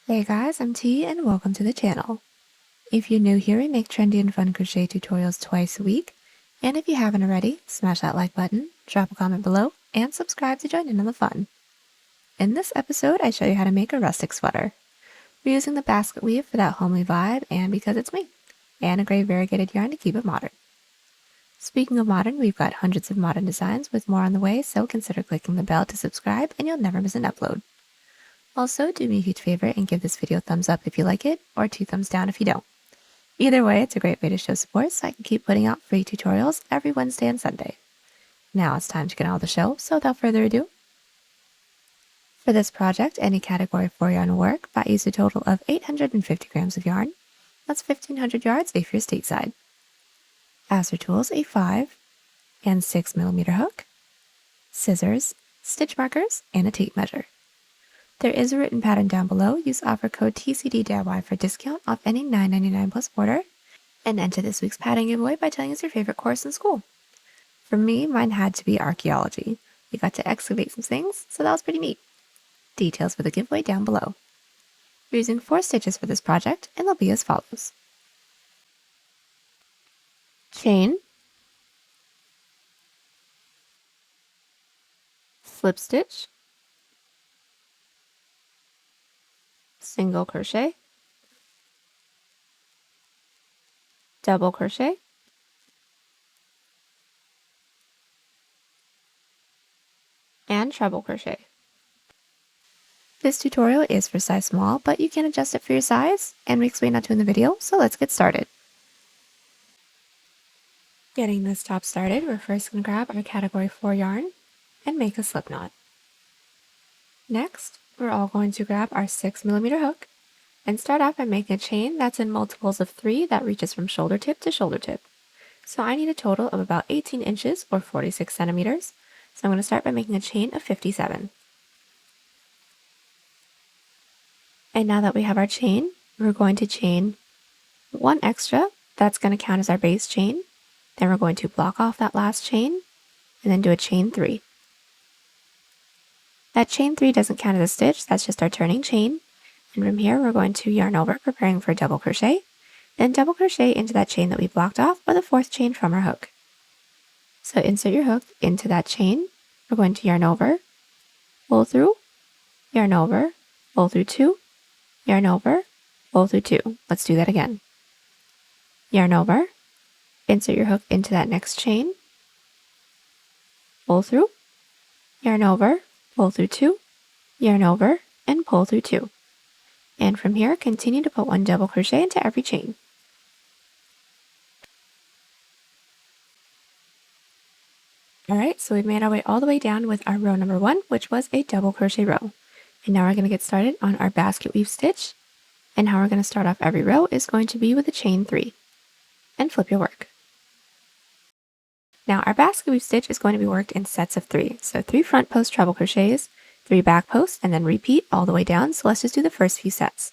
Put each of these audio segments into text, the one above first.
Hey guys, I'm T and welcome to the channel. If you're new here, we make trendy and fun crochet tutorials twice a week. And if you haven't already, smash that like button, drop a comment below, and subscribe to join in on the fun. In this episode, I show you how to make a rustic sweater. We're using the Basketweave for that homely vibe and because it's me, and a great variegated yarn to keep it modern. Speaking of modern, we've got hundreds of modern designs with more on the way, so consider clicking the bell to subscribe and you'll never miss an upload. Also, do me a huge favor and give this video a thumbs up if you like it, or 2 thumbs down if you don't. Either way, it's a great way to show support so I can keep putting out free tutorials every Wednesday and Sunday. Now it's time to get on with the show, so without further ado. For this project, any category 4 yarn will work, but I used a total of 850 grams of yarn. That's 1,500 yards if you're stateside. As for tools, a 5 and 6mm hook, scissors, stitch markers, and a tape measure. There is a written pattern down below. Use offer code TCDDIY for discount off any $9.99 plus order, and enter this week's pattern giveaway by telling us your favorite course in school. For me, mine had to be archaeology. We got to excavate some things, so that was pretty neat. Details for the giveaway down below. We're using 4 stitches for this project, and they'll be as follows. Chain, slip stitch, single crochet, double crochet, and treble crochet. This tutorial is for size small, but you can adjust it for your size, and we explain how to in the video, so let's get started. Getting this top started, we're first going to grab our category 4 yarn and make a slip knot. Next, we're all going to grab our 6mm hook and start off by making a chain that's in multiples of 3 that reaches from shoulder tip to shoulder tip. So I need a total of about 18 inches or 46 centimeters. So I'm going to start by making a chain of 57. And now that we have our chain, we're going to chain 1 extra. That's going to count as our base chain. Then we're going to block off that last chain and then do a chain 3. That chain 3 doesn't count as a stitch, that's just our turning chain. And from here, we're going to yarn over, preparing for a double crochet, then double crochet into that chain that we blocked off with the 4th chain from our hook. So insert your hook into that chain. We're going to yarn over, pull through, yarn over, pull through 2, yarn over, pull through 2. Let's do that again. Yarn over, insert your hook into that next chain, pull through, yarn over, pull through 2, yarn over, and pull through 2. And from here, continue to put 1 double crochet into every chain. Alright, so we've made our way all the way down with our row number 1, which was a double crochet row. And now we're going to get started on our basket weave stitch. And how we're going to start off every row is going to be with a chain 3. And flip your work. Now our basket weave stitch is going to be worked in sets of 3. So 3 front post treble crochets, 3 back posts, and then repeat all the way down. So let's just do the first few sets.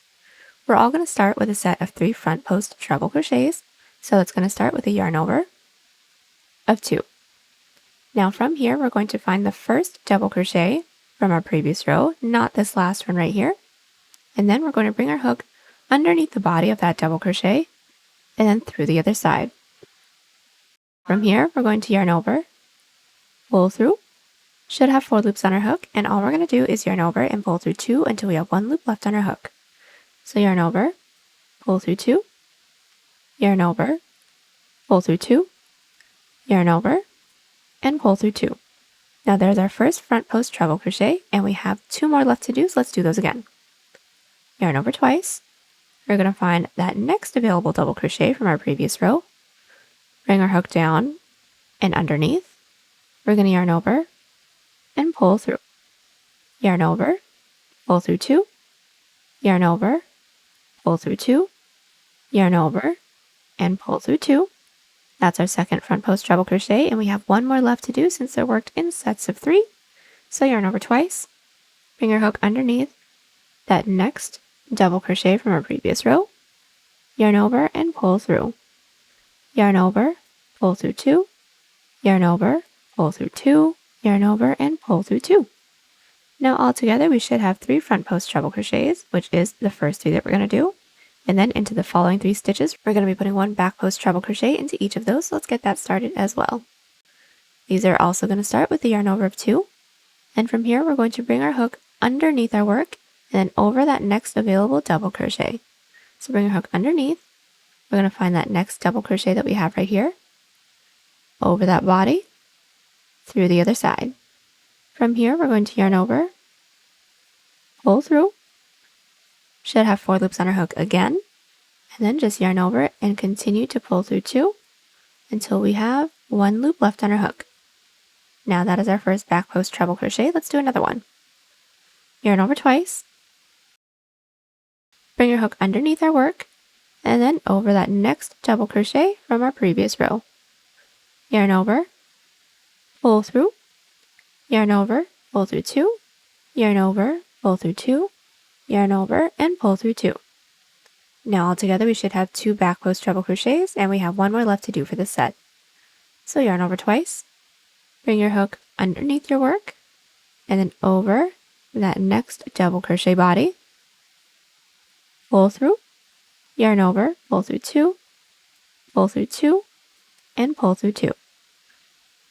We're all going to start with a set of 3 front post treble crochets. So it's going to start with a yarn over of 2. Now from here, we're going to find the first double crochet from our previous row, not this last one right here. And then we're going to bring our hook underneath the body of that double crochet and then through the other side. From here, we're going to yarn over, pull through, should have 4 loops on our hook, and all we're going to do is yarn over and pull through 2 until we have 1 loop left on our hook. So yarn over, pull through 2, yarn over, pull through 2, yarn over, and pull through 2. Now there's our first front post treble crochet, and we have 2 more left to do, so let's do those again. Yarn over twice. We're going to find that next available double crochet from our previous row. Bring our hook down and underneath. We're going to yarn over and pull through. Yarn over, pull through 2, yarn over, pull through 2, yarn over, and pull through 2. That's our second front post treble crochet, and we have 1 more left to do since they're worked in sets of 3. So yarn over twice, bring your hook underneath that next double crochet from our previous row, yarn over and pull through. Yarn over, pull through 2, yarn over, pull through 2, yarn over, and pull through 2. Now all together we should have 3 front post treble crochets, which is the first 3 that we're going to do. And then into the following 3 stitches, we're going to be putting 1 back post treble crochet into each of those. So let's get that started as well. These are also going to start with the yarn over of 2. And from here, we're going to bring our hook underneath our work and then over that next available double crochet. So bring our hook underneath. We're going to find that next double crochet that we have right here, over that body, through the other side. From here, we're going to yarn over, pull through, should have 4 loops on our hook again, and then just yarn over and continue to pull through 2 until we have 1 loop left on our hook. Now that is our first back post treble crochet. Let's do another one. Yarn over twice, bring your hook underneath our work, and then over that next double crochet from our previous row. Yarn over, pull through, yarn over, pull through 2, yarn over, pull through 2, yarn over, and pull through 2. Now all together we should have 2 back post treble crochets, and we have 1 more left to do for this set. So yarn over twice, bring your hook underneath your work, and then over that next double crochet body, pull through, yarn over, pull through 2, and pull through 2.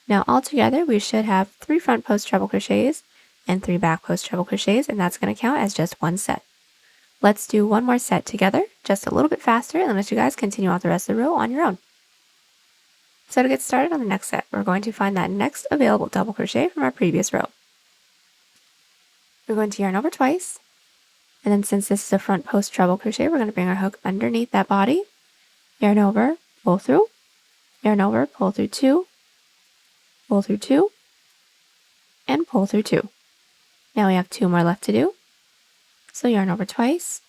Now all together we should have 3 front post treble crochets and 3 back post treble crochets, and that's going to count as just 1 set. Let's do 1 more set together, just a little bit faster, and let you guys continue out the rest of the row on your own. So to get started on the next set, we're going to find that next available double crochet from our previous row. We're going to yarn over twice, and then since this is a front post treble crochet, we're going to bring our hook underneath that body, yarn over, pull through, yarn over, pull through 2, and pull through 2. Now we have 2 more left to do. So yarn over twice,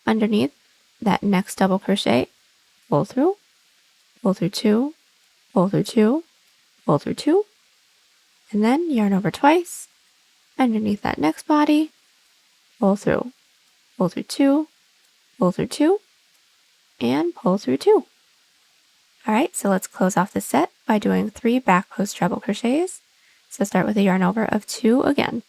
underneath that next double crochet, pull through 2, pull through 2, pull through 2, and then yarn over twice, underneath that next body, pull through 2, pull through 2, and pull through 2. Alright, so let's close off the set by doing 3 back post treble crochets. So start with a yarn over of 2 again.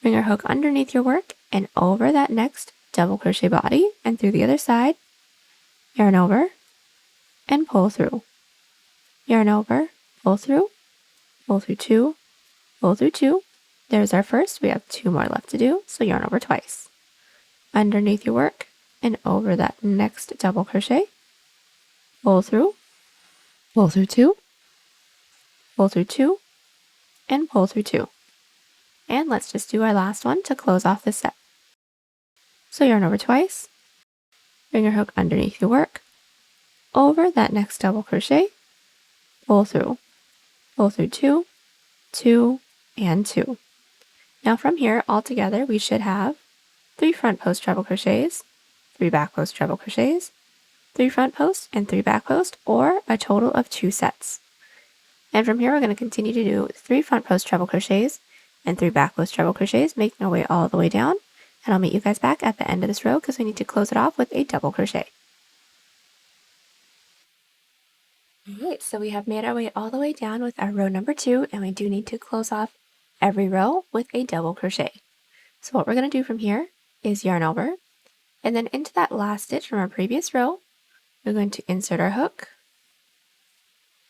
Bring your hook underneath your work and over that next double crochet body and through the other side, yarn over and pull through. Yarn over, pull through 2, pull through 2. There's our first. We have 2 more left to do, so yarn over twice. Underneath your work and over that next double crochet, pull through 2, pull through 2, and pull through 2. And let's just do our last one to close off the set. So yarn over twice, bring your hook underneath your work, over that next double crochet, pull through 2, 2, and 2. Now from here, all together, we should have 3 front post treble crochets, 3 back post treble crochets, 3 front post, and 3 back post, or a total of 2 sets. And from here, we're going to continue to do 3 front post treble crochets and 3 back post treble crochets, making our way all the way down. And I'll meet you guys back at the end of this row because we need to close it off with a double crochet. Alright, so we have made our way all the way down with our row number 2, and we do need to close off every row with a double crochet. So what we're going to do from here is yarn over, and then into that last stitch from our previous row, we're going to insert our hook,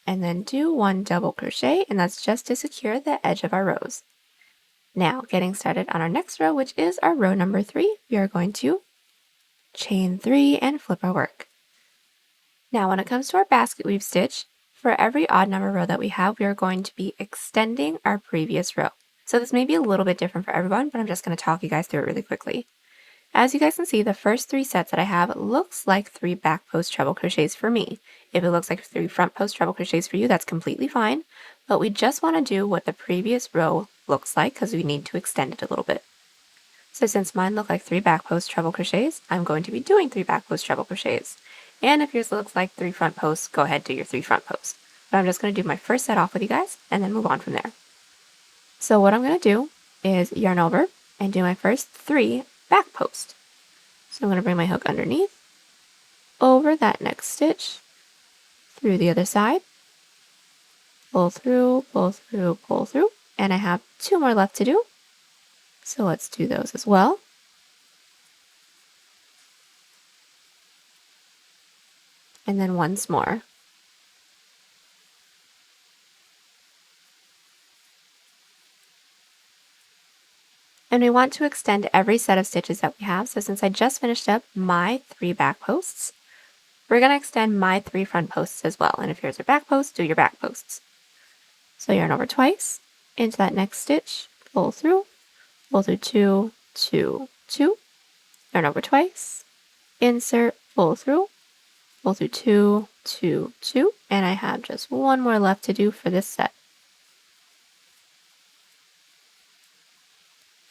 and then do 1 double crochet, and that's just to secure the edge of our rows. Now, getting started on our next row, which is our row number 3, we are going to chain 3 and flip our work. Now, when it comes to our basket weave stitch, for every odd number row that we have, we are going to be extending our previous row. So this may be a little bit different for everyone, but I'm just going to talk you guys through it really quickly. As you guys can see, the first 3 sets that I have looks like 3 back post treble crochets for me. If it looks like 3 front post treble crochets for you, that's completely fine. But we just want to do what the previous row looks like because we need to extend it a little bit. So since mine look like 3 back post treble crochets, I'm going to be doing 3 back post treble crochets. And if yours looks like 3 front posts, go ahead and do your 3 front posts. But I'm just going to do my first set off with you guys and then move on from there. So what I'm going to do is yarn over and do my first 3 back posts. So I'm going to bring my hook underneath, over that next stitch, through the other side, pull through, pull through, pull through, and I have 2 more left to do. So let's do those as well. And then once more. And we want to extend every set of stitches that we have. So since I just finished up my 3 back posts, we're going to extend my 3 front posts as well. And if yours are back posts, do your back posts. So yarn over twice, into that next stitch, pull through 2, 2, 2, yarn over twice, insert, pull through 2, 2, 2, and I have just one more left to do for this set.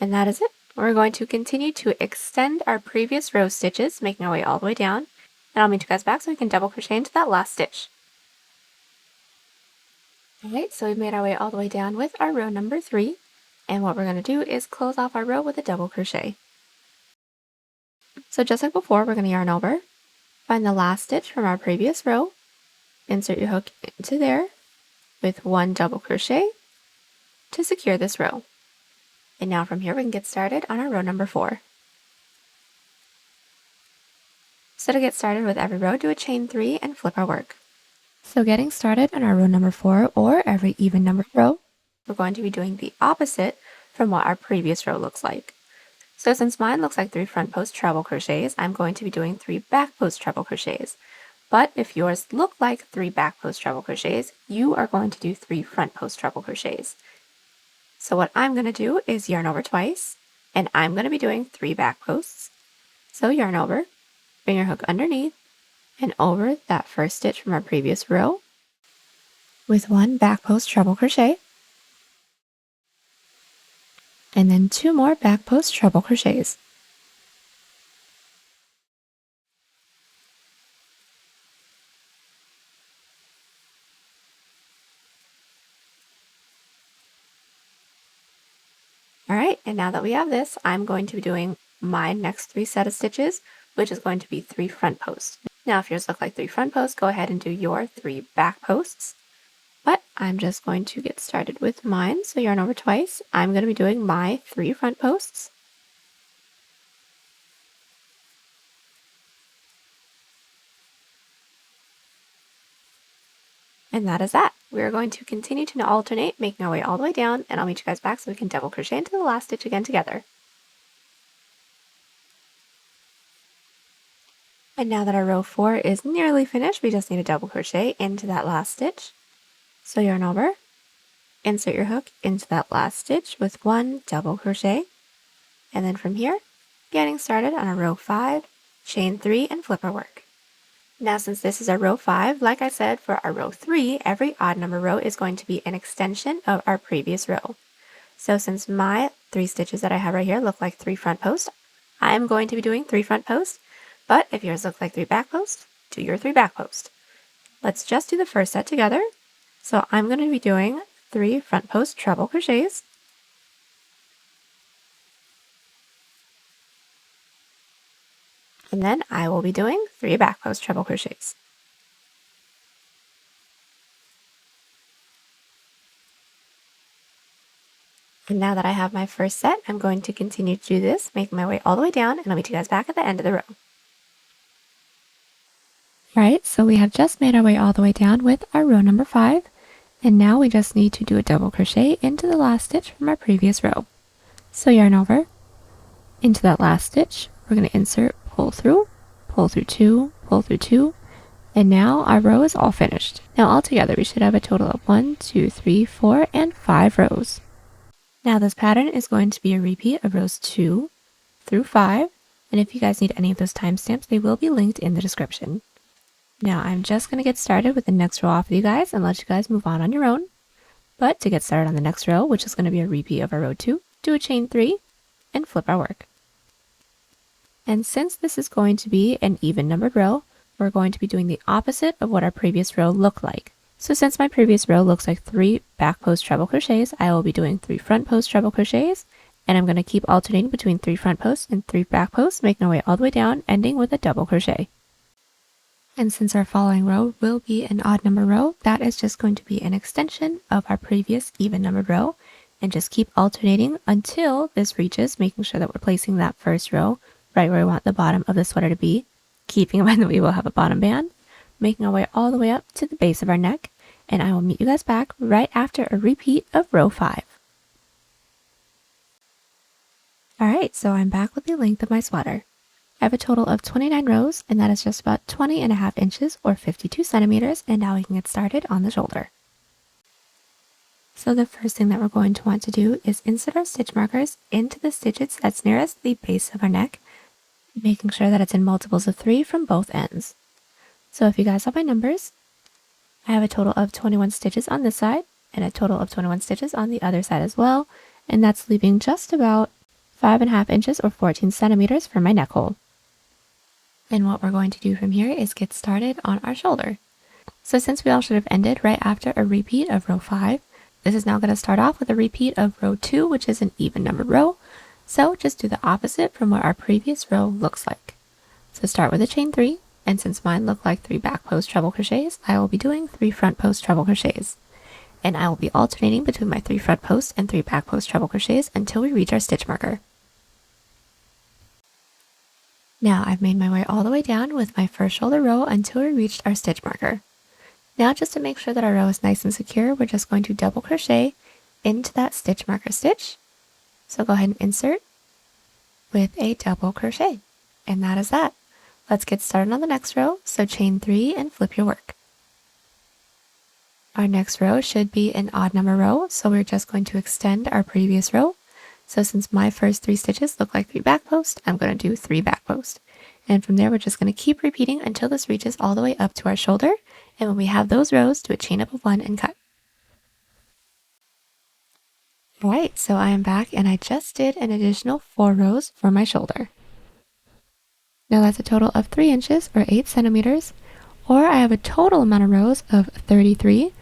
And that is it. We're going to continue to extend our previous row stitches, making our way all the way down. And I'll meet you guys back so we can double crochet into that last stitch. Alright, so we've made our way all the way down with our row number 3. And what we're going to do is close off our row with a double crochet. So just like before, we're going to yarn over, find the last stitch from our previous row, insert your hook into there with 1 double crochet to secure this row. And now from here we can get started on our row number 4. So to get started with every row, do a chain 3 and flip our work. So getting started on our row number 4, or every even numbered row, we're going to be doing the opposite from what our previous row looks like. So since mine looks like 3 front post treble crochets, I'm going to be doing 3 back post treble crochets. But if yours look like 3 back post treble crochets, you are going to do 3 front post treble crochets. So what I'm going to do is yarn over twice, and I'm going to be doing 3 back posts. So yarn over, bring your hook underneath, and over that first stitch from our previous row with 1 back post treble crochet, and then 2 more back post treble crochets. Alright, and now that we have this, I'm going to be doing my next 3 set of stitches, which is going to be 3 front posts. Now if yours look like 3 front posts, go ahead and do your 3 back posts. But I'm just going to get started with mine, so yarn over twice. I'm going to be doing my 3 front posts. And that is that. We're going to continue to alternate, making our way all the way down, and I'll meet you guys back so we can double crochet into the last stitch again together. And now that our row 4 is nearly finished, we just need a double crochet into that last stitch. So yarn over, insert your hook into that last stitch with 1 double crochet, and then from here, getting started on a row 5, chain 3 and flip our work. Now since this is our row 5, like I said, for our row 3, every odd number row is going to be an extension of our previous row. So since my 3 stitches that I have right here look like 3 front posts, I'm going to be doing 3 front posts, but if yours look like 3 back posts, do your 3 back posts. Let's just do the first set together. So I'm going to be doing 3 front post treble crochets, and then I will be doing 3 back post treble crochets. And now that I have my first set, I'm going to continue to do this, making my way all the way down, and I'll meet you guys back at the end of the row. Alright, so we have just made our way all the way down with our row number 5, and now we just need to do a double crochet into the last stitch from our previous row. So yarn over, into that last stitch, we're going to insert, pull through 2, pull through 2, and now our row is all finished. Now altogether we should have a total of 1, 2, 3, 4, and 5 rows. Now this pattern is going to be a repeat of rows 2 through 5, and if you guys need any of those timestamps, they will be linked in the description. Now I'm just going to get started with the next row off with you guys and let you guys move on your own. But to get started on the next row, which is going to be a repeat of our row 2, do a chain 3 and flip our work. And since this is going to be an even numbered row, we're going to be doing the opposite of what our previous row looked like. So since my previous row looks like 3 back post treble crochets, I will be doing 3 front post treble crochets, and I'm going to keep alternating between 3 front posts and 3 back posts, making our way all the way down, ending with a double crochet. And since our following row will be an odd number row, that is just going to be an extension of our previous even numbered row, and just keep alternating until this reaches, making sure that we're placing that first row right where we want the bottom of the sweater to be, keeping in mind that we will have a bottom band, making our way all the way up to the base of our neck, and I will meet you guys back right after a repeat of row 5. Alright, so I'm back with the length of my sweater. I have a total of 29 rows, and that is just about 20.5 inches or 52 centimeters, and now we can get started on the shoulder. So the first thing that we're going to want to do is insert our stitch markers into the stitches that's nearest the base of our neck, making sure that it's in multiples of 3 from both ends. So if you guys have my numbers, I have a total of 21 stitches on this side and a total of 21 stitches on the other side as well, and that's leaving just about 5.5 inches or 14 centimeters for my neck hole. And what we're going to do from here is get started on our shoulder. So since we all should have ended right after a repeat of row 5, this is now going to start off with a repeat of row 2, which is an even numbered row. So just do the opposite from what our previous row looks like. So start with a chain 3, and since mine look like 3 back post treble crochets, I will be doing 3 front post treble crochets. And I will be alternating between my 3 front post and 3 back post treble crochets until we reach our stitch marker. Now I've made my way all the way down with my first shoulder row until we reached our stitch marker. Now just to make sure that our row is nice and secure, we're just going to double crochet into that stitch marker stitch. So go ahead and insert with a double crochet. And that is that. Let's get started on the next row. So chain 3 and flip your work. Our next row should be an odd number row, so we're just going to extend our previous row. So since my first 3 stitches look like 3 back posts, I'm going to do 3 back posts. And from there, we're just going to keep repeating until this reaches all the way up to our shoulder. And when we have those rows, do a chain up of 1 and cut. Alright, so I am back and I just did an additional 4 rows for my shoulder. Now that's a total of 3 inches or 8 centimeters, or I have a total amount of rows of 33,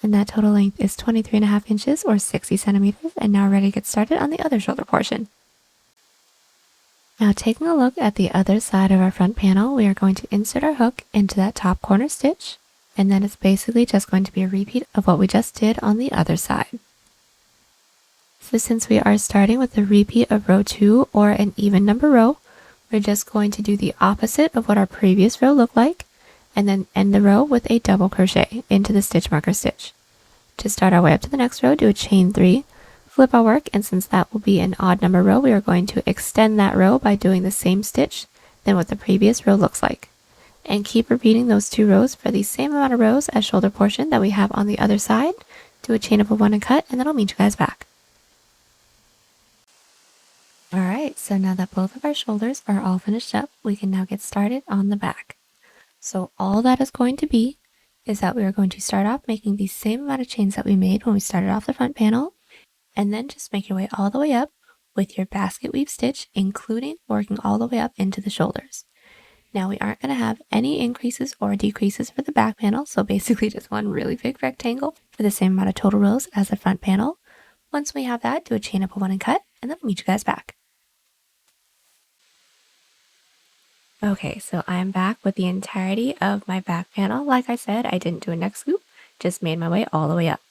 and that total length is 23.5 inches or 60 centimeters, and now we're ready to get started on the other shoulder portion. Now taking a look at the other side of our front panel, we are going to insert our hook into that top corner stitch, and then it's basically just going to be a repeat of what we just did on the other side. So since we are starting with the repeat of row 2 or an even number row, we're just going to do the opposite of what our previous row looked like, and then end the row with a double crochet into the stitch marker stitch. To start our way up to the next row, do a chain 3, flip our work, and since that will be an odd number row, we are going to extend that row by doing the same stitch than what the previous row looks like. And keep repeating those 2 rows for the same amount of rows as shoulder portion that we have on the other side. Do a chain up of 1 and cut, and then I'll meet you guys back. Alright, so now that both of our shoulders are all finished up, we can now get started on the back. So all that is going to be is that we are going to start off making the same amount of chains that we made when we started off the front panel, and then just make your way all the way up with your basket weave stitch, including working all the way up into the shoulders. Now we aren't going to have any increases or decreases for the back panel, so basically just one really big rectangle for the same amount of total rows as the front panel. Once we have that, do a chain up of 1 and cut, and then I'll meet you guys back. Okay, so I am back with the entirety of my back panel. Like I said, I didn't do a neck scoop, just made my way all the way up.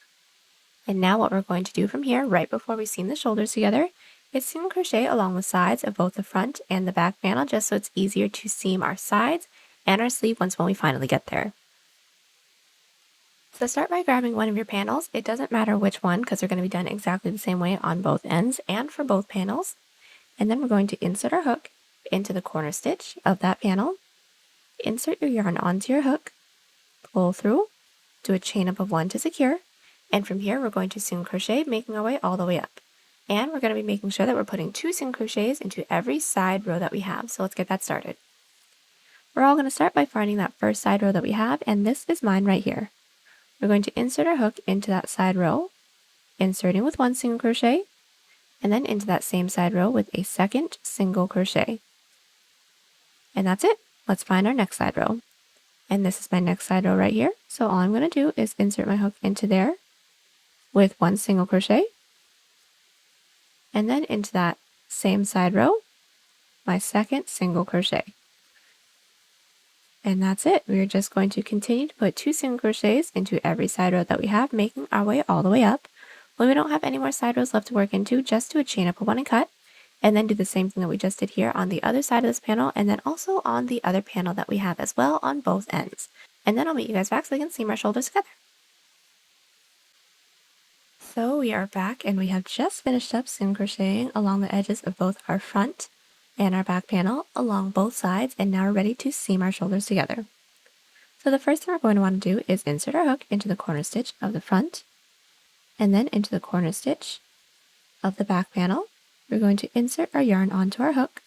And now what we're going to do from here, right before we seam the shoulders together, is single crochet along the sides of both the front and the back panel, just so it's easier to seam our sides and our sleeve when we finally get there. So start by grabbing one of your panels. It doesn't matter which one because they're going to be done exactly the same way on both ends and for both panels. And then we're going to insert our hook into the corner stitch of that panel, insert your yarn onto your hook, pull through, do a chain up of 1 to secure, and from here we're going to single crochet, making our way all the way up. And we're going to be making sure that we're putting 2 single crochets into every side row that we have, so let's get that started. We're all going to start by finding that first side row that we have, and this is mine right here. We're going to insert our hook into that side row, inserting with 1 single crochet, and then into that same side row with a second single crochet. And that's it. Let's find our next side row. And this is my next side row right here. So all I'm going to do is insert my hook into there with 1 single crochet. And then into that same side row, my second single crochet. And that's it. We're just going to continue to put 2 single crochets into every side row that we have, making our way all the way up. When we don't have any more side rows left to work into, just do a chain up of one and cut, and then do the same thing that we just did here on the other side of this panel, and then also on the other panel that we have as well on both ends. And then I'll meet you guys back so we can seam our shoulders together. So we are back and we have just finished up seam crocheting along the edges of both our front and our back panel along both sides, and now we're ready to seam our shoulders together. So the first thing we're going to want to do is insert our hook into the corner stitch of the front and then into the corner stitch of the back panel. We're going to insert our yarn onto our hook,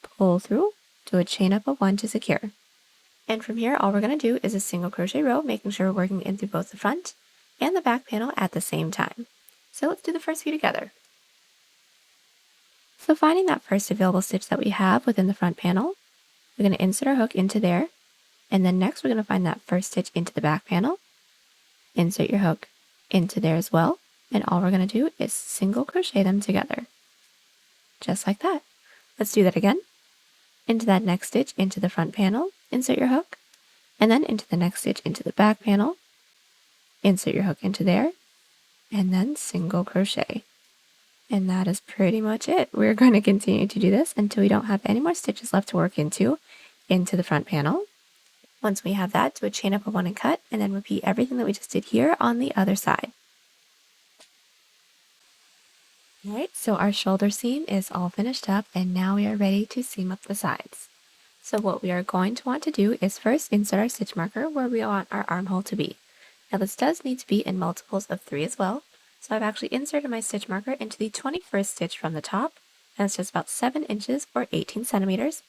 pull through, do a chain up of one to secure. And from here, all we're going to do is a single crochet row, making sure we're working in through both the front and the back panel at the same time. So let's do the first few together. So finding that first available stitch that we have within the front panel, we're going to insert our hook into there, and then next we're going to find that first stitch into the back panel, insert your hook into there as well, and all we're going to do is single crochet them together. Just like that. Let's do that again. Into that next stitch into the front panel, insert your hook, and then into the next stitch into the back panel, insert your hook into there, and then single crochet. And that is pretty much it. We're going to continue to do this until we don't have any more stitches left to work into the front panel. Once we have that, do a chain up of one and cut, and then repeat everything that we just did here on the other side. Alright, so our shoulder seam is all finished up, and now we are ready to seam up the sides. So what we are going to want to do is first insert our stitch marker where we want our armhole to be. Now this does need to be in multiples of 3 as well, so I've actually inserted my stitch marker into the 21st stitch from the top, and it's just about 7 inches or 18 centimeters.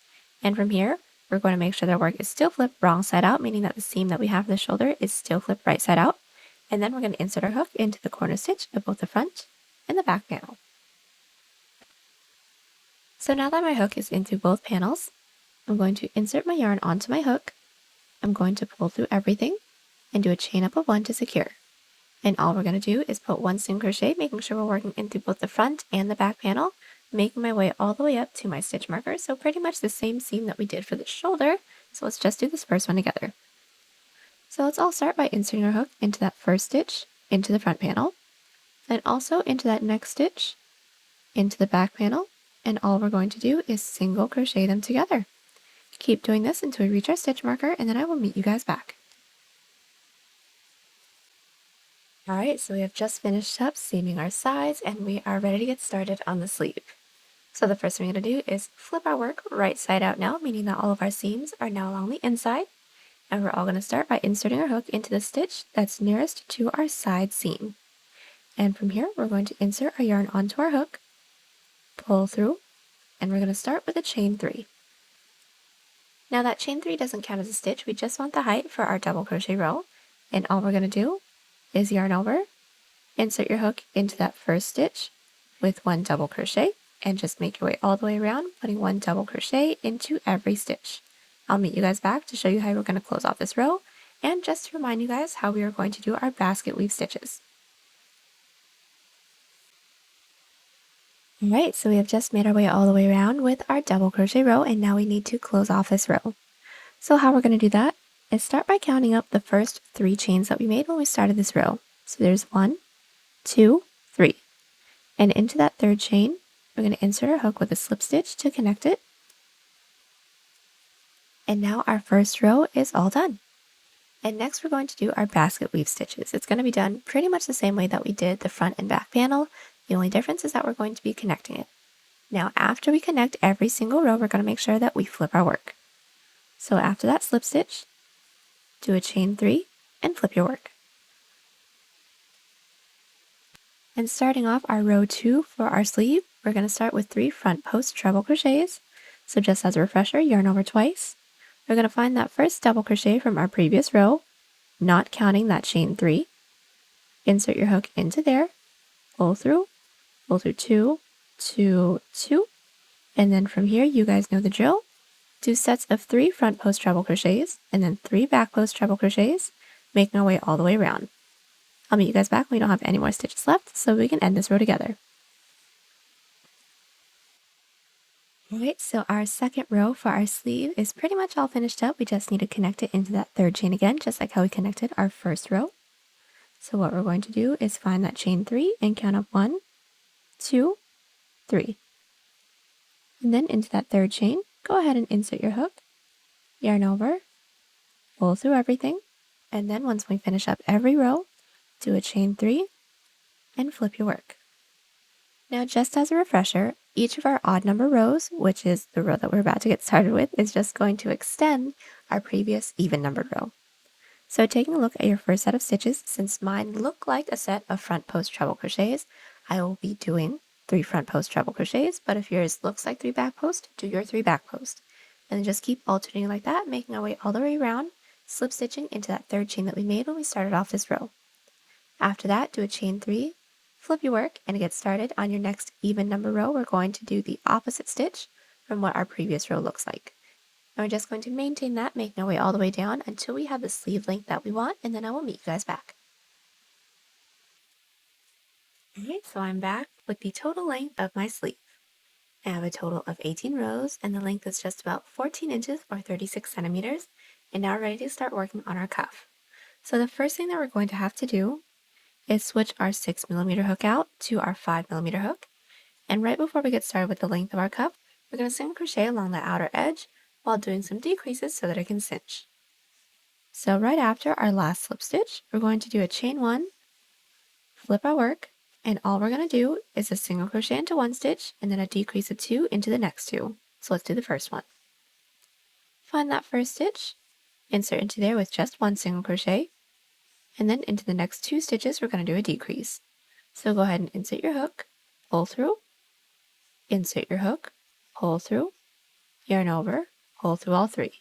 And from here, we're going to make sure that our work is still flipped wrong side out, meaning that the seam that we have for the shoulder is still flipped right side out. And then we're going to insert our hook into the corner stitch of both the front and the back panel. So now that my hook is into both panels, I'm going to insert my yarn onto my hook. I'm going to pull through everything and do a chain up of one to secure. And all we're going to do is put one single crochet, making sure we're working in through both the front and the back panel, making my way all the way up to my stitch marker. So pretty much the same seam that we did for the shoulder. So let's just do this first one together. So let's all start by inserting our hook into that first stitch into the front panel, then also into that next stitch into the back panel. And all we're going to do is single crochet them together. Keep doing this until we reach our stitch marker, and then I will meet you guys back. Alright, so we have just finished up seaming our sides, and we are ready to get started on the sleeve. So the first thing we're going to do is flip our work right side out now, meaning that all of our seams are now along the inside. And we're all going to start by inserting our hook into the stitch that's nearest to our side seam. And from here, we're going to insert our yarn onto our hook, pull through, and we're going to start with a chain 3. Now that chain 3 doesn't count as a stitch, we just want the height for our double crochet row, and all we're going to do is yarn over, insert your hook into that first stitch with one double crochet, and just make your way all the way around, putting one double crochet into every stitch. I'll meet you guys back to show you how we're going to close off this row, and just to remind you guys how we are going to do our basket weave stitches. Alright, so we have just made our way all the way around with our double crochet row, and now we need to close off this row. So how we're going to do that is start by counting up the first 3 chains that we made when we started this row. So there's 1, 2, 3. And into that third chain, we're going to insert our hook with a slip stitch to connect it. And now our first row is all done. And next we're going to do our basket weave stitches. It's going to be done pretty much the same way that we did the front and back panel. The only difference is that we're going to be connecting it. Now after we connect every single row, we're going to make sure that we flip our work. So after that slip stitch, do a chain 3 and flip your work. And starting off our row 2 for our sleeve, we're going to start with 3 front post treble crochets. So just as a refresher, yarn over twice. We're going to find that first double crochet from our previous row, not counting that chain 3. Insert your hook into there, pull through 2, 2, 2, and then from here, you guys know the drill. Do sets of 3 front post treble crochets and then 3 back post treble crochets, making our way all the way around. I'll meet you guys back when we don't have any more stitches left, so we can end this row together. Alright, so our second row for our sleeve is pretty much all finished up. We just need to connect it into that third chain again, just like how we connected our first row. So what we're going to do is find that chain 3 and count up 1, 2, 3. And then into that third chain, go ahead and insert your hook, yarn over, pull through everything, and then once we finish up every row, do a chain 3 and flip your work. Now just as a refresher, each of our odd number rows, which is the row that we're about to get started with, is just going to extend our previous even numbered row. So taking a look at your first set of stitches, since mine look like a set of front post treble crochets, I will be doing 3 front post treble crochets, but if yours looks like 3 back post, do your 3 back post. And then just keep alternating like that, making our way all the way around, slip stitching into that third chain that we made when we started off this row. After that, do a chain 3, flip your work, and to get started on your next even number row, we're going to do the opposite stitch from what our previous row looks like. And we're just going to maintain that, making our way all the way down until we have the sleeve length that we want, and then I will meet you guys back. Alright, so I'm back with the total length of my sleeve. I have a total of 18 rows, and the length is just about 14 inches or 36 centimeters, and now we're ready to start working on our cuff. So the first thing that we're going to have to do is switch our 6mm hook out to our 5mm hook, and right before we get started with the length of our cuff, we're going to single crochet along the outer edge while doing some decreases so that it can cinch. So right after our last slip stitch, we're going to do a chain 1, flip our work, and all we're going to do is a single crochet into one stitch and then a decrease of 2 into the next 2. So let's do the first one. Find that first stitch, insert into there with just one single crochet, and then into the next 2 stitches we're going to do a decrease. So go ahead and insert your hook, pull through, insert your hook, pull through, yarn over, pull through all 3.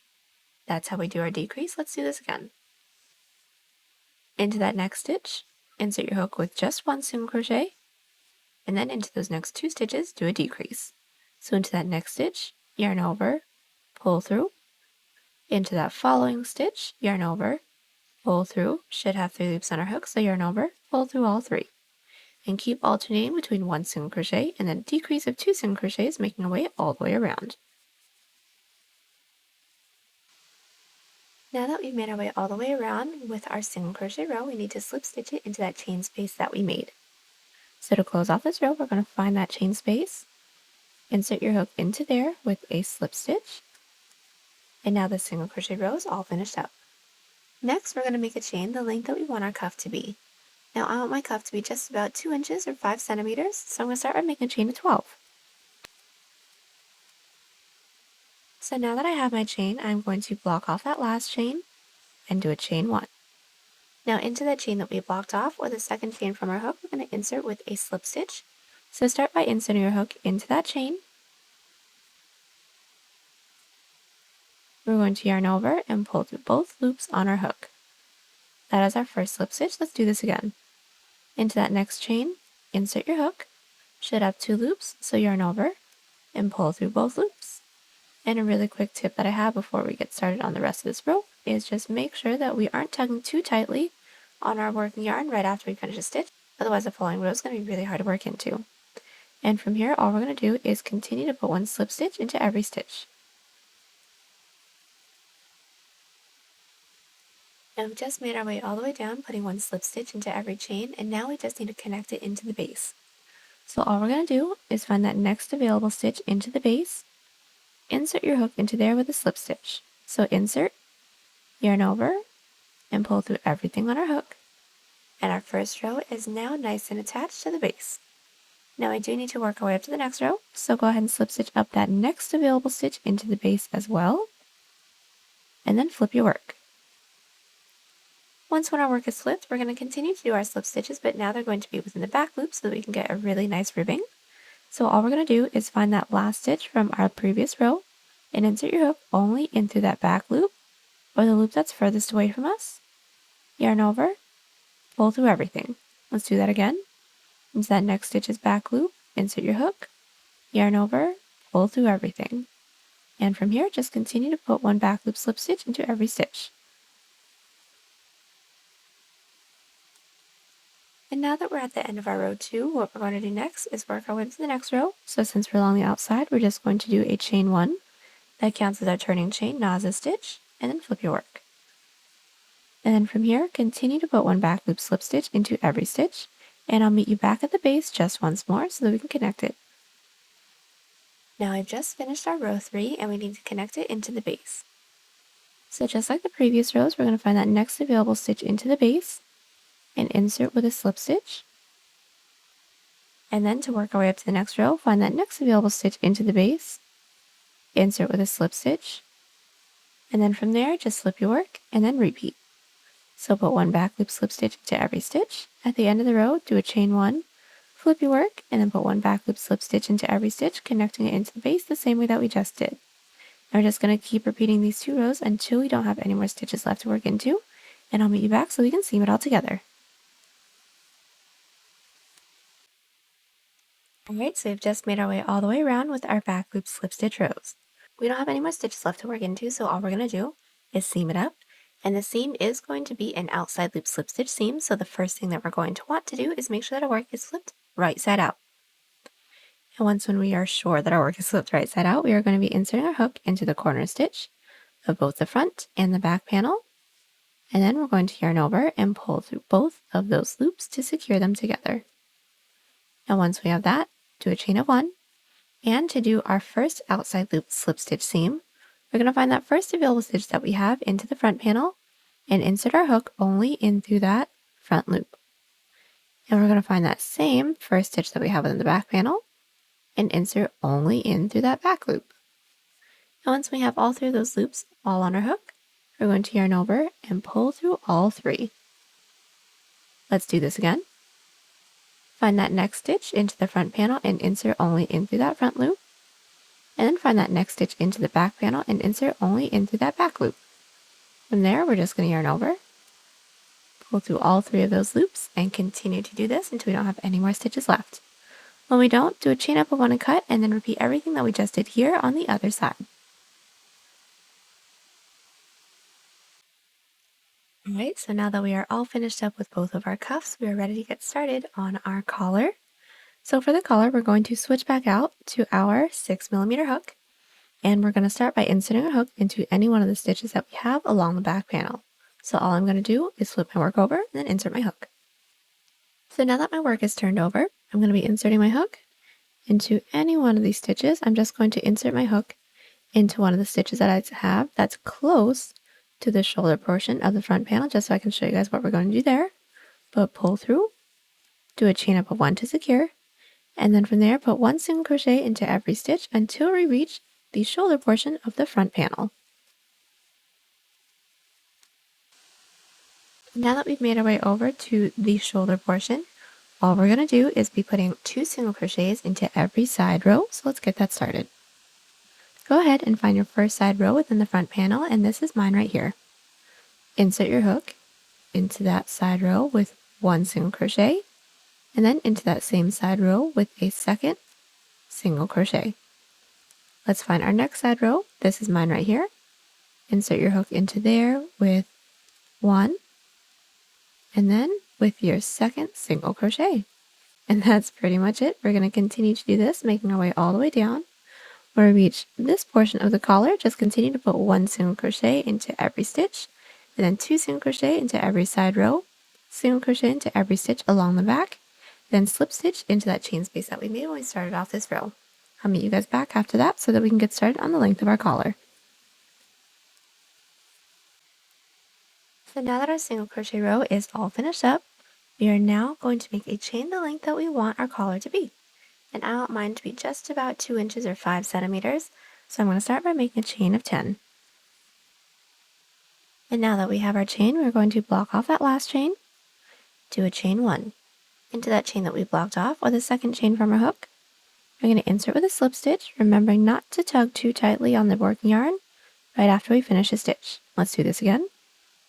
That's how we do our decrease. Let's do this again. Into that next stitch, insert your hook with just one single crochet, and then into those next 2 stitches, do a decrease. So into that next stitch, yarn over, pull through, into that following stitch, yarn over, pull through, should have 3 loops on our hook, so yarn over, pull through all 3. And keep alternating between one single crochet and then a decrease of 2 single crochets, making our way all the way around. Now that we've made our way all the way around with our single crochet row, we need to slip stitch it into that chain space that we made. So to close off this row, we're going to find that chain space, insert your hook into there with a slip stitch, and now the single crochet row is all finished up. Next, we're going to make a chain the length that we want our cuff to be. Now I want my cuff to be just about 2 inches or 5 centimeters, so I'm going to start by making a chain of 12. So now that I have my chain, I'm going to block off that last chain and do a chain 1. Now into that chain that we blocked off, or the second chain from our hook, we're going to insert with a slip stitch. So start by inserting your hook into that chain. We're going to yarn over and pull through both loops on our hook. That is our first slip stitch. Let's do this again. Into that next chain, insert your hook. Should have 2 loops, so yarn over and pull through both loops. And a really quick tip that I have before we get started on the rest of this row is just make sure that we aren't tugging too tightly on our working yarn right after we finish a stitch, otherwise the following row is going to be really hard to work into. And from here, all we're going to do is continue to put one slip stitch into every stitch. Now we've just made our way all the way down, putting one slip stitch into every chain, and now we just need to connect it into the base. So all we're going to do is find that next available stitch into the base, insert your hook into there with a slip stitch. So insert, yarn over, and pull through everything on our hook. And our first row is now nice and attached to the base. Now I do need to work our way up to the next row, so go ahead and slip stitch up that next available stitch into the base as well, and then flip your work. Once when our work is flipped, we're going to continue to do our slip stitches, but now they're going to be within the back loop so that we can get a really nice ribbing. So all we're going to do is find that last stitch from our previous row and insert your hook only in through that back loop, or the loop that's furthest away from us. Yarn over, pull through everything. Let's do that again. Into that next stitch's back loop, insert your hook, yarn over, pull through everything. And from here, just continue to put one back loop slip stitch into every stitch. And now that we're at the end of our row 2, what we're going to do next is work our way to the next row. So since we're along the outside, we're just going to do a chain 1. That counts as our turning chain, not as a stitch, and then flip your work. And then from here, continue to put one back loop slip stitch into every stitch, and I'll meet you back at the base just once more so that we can connect it. Now I've just finished our row 3 and we need to connect it into the base. So just like the previous rows, we're going to find that next available stitch into the base and insert with a slip stitch. And then to work our way up to the next row, find that next available stitch into the base, insert with a slip stitch, and then from there just slip your work and then repeat. So put one back loop slip stitch into every stitch. At the end of the row, do a chain 1, flip your work, and then put one back loop slip stitch into every stitch, connecting it into the base the same way that we just did. And we're just going to keep repeating these 2 rows until we don't have any more stitches left to work into, and I'll meet you back so we can seam it all together. Alright, so we've just made our way all the way around with our back loop slip stitch rows. We don't have any more stitches left to work into, so all we're going to do is seam it up. And the seam is going to be an outside loop slip stitch seam, so the first thing that we're going to want to do is make sure that our work is flipped right side out. And when we are sure that our work is flipped right side out, we are going to be inserting our hook into the corner stitch of both the front and the back panel. And then we're going to yarn over and pull through both of those loops to secure them together. And once we have that, do a chain of 1. And to do our first outside loop slip stitch seam, we're going to find that first available stitch that we have into the front panel and insert our hook only in through that front loop. And we're going to find that same first stitch that we have within the back panel and insert only in through that back loop. And once we have all 3 of those loops all on our hook, we're going to yarn over and pull through all 3. Let's do this again. Find that next stitch into the front panel and insert only in through that front loop. And then find that next stitch into the back panel and insert only in through that back loop. From there, we're just going to yarn over, pull through all 3 of those loops, and continue to do this until we don't have any more stitches left. When we don't, do a chain up of 1 and cut, and then repeat everything that we just did here on the other side. Alright, so now that we are all finished up with both of our cuffs, we are ready to get started on our collar. So for the collar, we're going to switch back out to our 6mm hook, and we're going to start by inserting a hook into any one of the stitches that we have along the back panel. So all I'm going to do is flip my work over and then insert my hook. So now that my work is turned over, I'm going to be inserting my hook into any one of these stitches. I'm just going to insert my hook into one of the stitches that I have that's close to the shoulder portion of the front panel, just so I can show you guys what we're going to do there. But pull through, do a chain up of 1 to secure, and then from there put 1 single crochet into every stitch until we reach the shoulder portion of the front panel. Now that we've made our way over to the shoulder portion, all we're going to do is be putting 2 single crochets into every side row, so let's get that started. Go ahead and find your first side row within the front panel, and this is mine right here. Insert your hook into that side row with 1 single crochet, and then into that same side row with a second single crochet. Let's find our next side row. This is mine right here. Insert your hook into there with 1, and then with your second single crochet. And that's pretty much it. We're going to continue to do this, making our way all the way down. When we reach this portion of the collar, just continue to put 1 single crochet into every stitch, and then 2 single crochet into every side row, single crochet into every stitch along the back, then slip stitch into that chain space that we made when we started off this row. I'll meet you guys back after that so that we can get started on the length of our collar. So now that our single crochet row is all finished up, we are now going to make a chain the length that we want our collar to be. And I want mine to be just about 2 inches or 5 centimeters, so I'm going to start by making a chain of 10. And now that we have our chain, we're going to block off that last chain, do a chain 1. Into that chain that we blocked off with a second chain from our hook, we're going to insert with a slip stitch, remembering not to tug too tightly on the working yarn right after we finish a stitch. Let's do this again.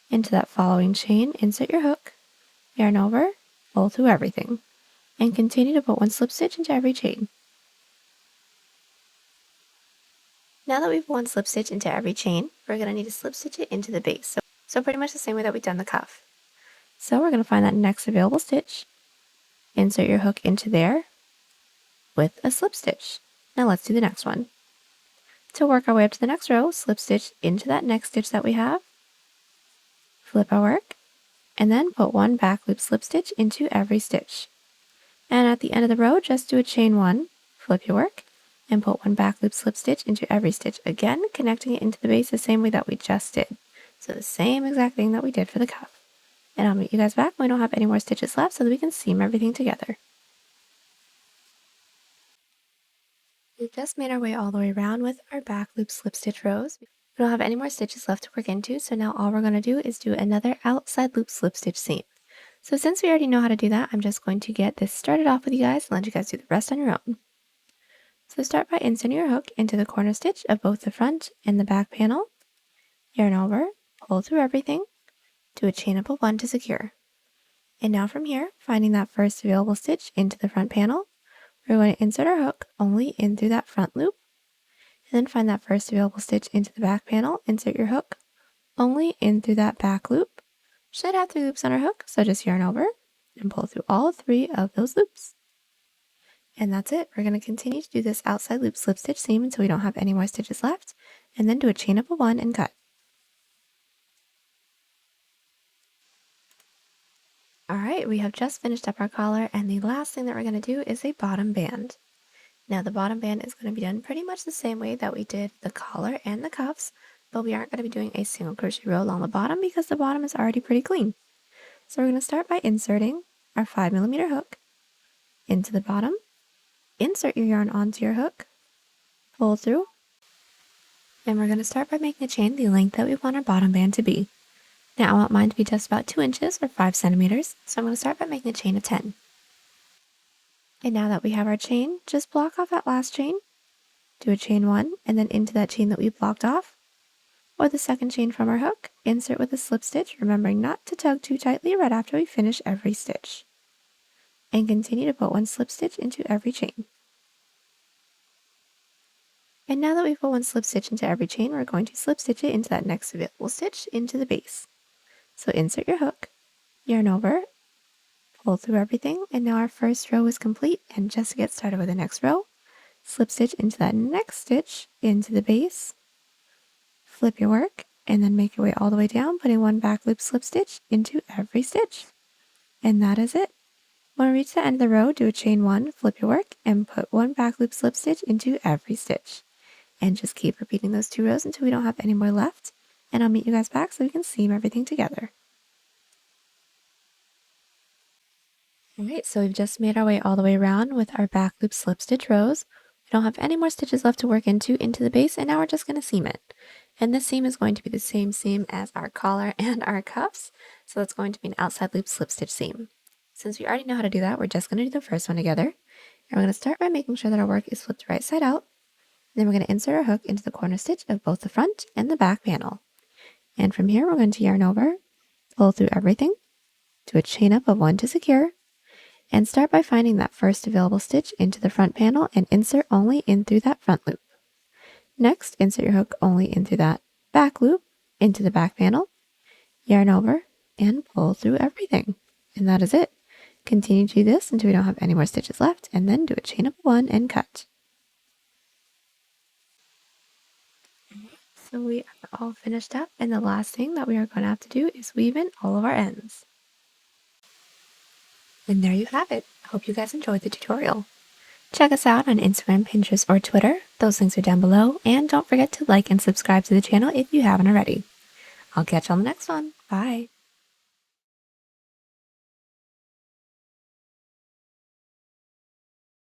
Into that following chain, insert your hook, yarn over, pull through everything, and continue to put 1 slip stitch into every chain. Now that we've 1 slip stitch into every chain, we're going to need to slip stitch it into the base. So pretty much the same way that we've done the cuff. So we're going to find that next available stitch, insert your hook into there with a slip stitch. Now let's do the next one. To work our way up to the next row, slip stitch into that next stitch that we have, flip our work, and then put one back loop slip stitch into every stitch. And at the end of the row, just do a chain 1, flip your work, and put one back loop slip stitch into every stitch, again connecting it into the base the same way that we just did. So the same exact thing that we did for the cuff. And I'll meet you guys back when we don't have any more stitches left so that we can seam everything together. We've just made our way all the way around with our back loop slip stitch rows. We don't have any more stitches left to work into, so now all we're going to do is do another outside loop slip stitch seam. So since we already know how to do that, I'm just going to get this started off with you guys and let you guys do the rest on your own. So start by inserting your hook into the corner stitch of both the front and the back panel, yarn over, pull through everything, do a chain up of 1 to secure. And now from here, finding that first available stitch into the front panel, we're going to insert our hook only in through that front loop, and then find that first available stitch into the back panel, insert your hook only in through that back loop. Should have 3 loops on our hook, so just yarn over and pull through all 3 of those loops. And that's it. We're going to continue to do this outside loop slip stitch seam until we don't have any more stitches left, and then do a chain up of 1 and cut. Alright, we have just finished up our collar, and the last thing that we're going to do is a bottom band. Now the bottom band is going to be done pretty much the same way that we did the collar and the cuffs, but we aren't going to be doing a single crochet row along the bottom because the bottom is already pretty clean. So we're going to start by inserting our 5mm hook into the bottom, insert your yarn onto your hook, pull through, and we're going to start by making a chain the length that we want our bottom band to be. Now I want mine to be just about 2 inches or 5 centimeters, so I'm going to start by making a chain of 10. And now that we have our chain, just block off that last chain, do a chain 1, and then into that chain that we blocked off, or the second chain from our hook, insert with a slip stitch, remembering not to tug too tightly right after we finish every stitch. And continue to put 1 slip stitch into every chain. And now that we've put 1 slip stitch into every chain, we're going to slip stitch it into that next available stitch into the base. So insert your hook, yarn over, pull through everything, and now our first row is complete. And just to get started with the next row, slip stitch into that next stitch into the base, flip your work, and then make your way all the way down, putting 1 back loop slip stitch into every stitch. And that is it. When we reach the end of the row, do a chain 1, flip your work, and put 1 back loop slip stitch into every stitch. And just keep repeating those 2 rows until we don't have any more left. And I'll meet you guys back so we can seam everything together. Alright, so we've just made our way all the way around with our back loop slip stitch rows. We don't have any more stitches left to work into the base, and now we're just going to seam it. And this seam is going to be the same seam as our collar and our cuffs, so it's going to be an outside loop slip stitch seam. Since we already know how to do that, we're just going to do the first one together. And we're going to start by making sure that our work is flipped right side out. And then we're going to insert our hook into the corner stitch of both the front and the back panel. And from here, we're going to yarn over, pull through everything, do a chain up of 1 to secure, and start by finding that first available stitch into the front panel and insert only in through that front loop. Next, insert your hook only in through that back loop into the back panel, yarn over, and pull through everything. And that is it. Continue to do this until we don't have any more stitches left, and then do a chain up of 1 and cut. So we are all finished up, and the last thing that we are going to have to do is weave in all of our ends. And there you have it. I hope you guys enjoyed the tutorial. Check us out on Instagram, Pinterest, or Twitter. Those links are down below, and don't forget to like and subscribe to the channel if you haven't already. I'll catch you on the next one. Bye!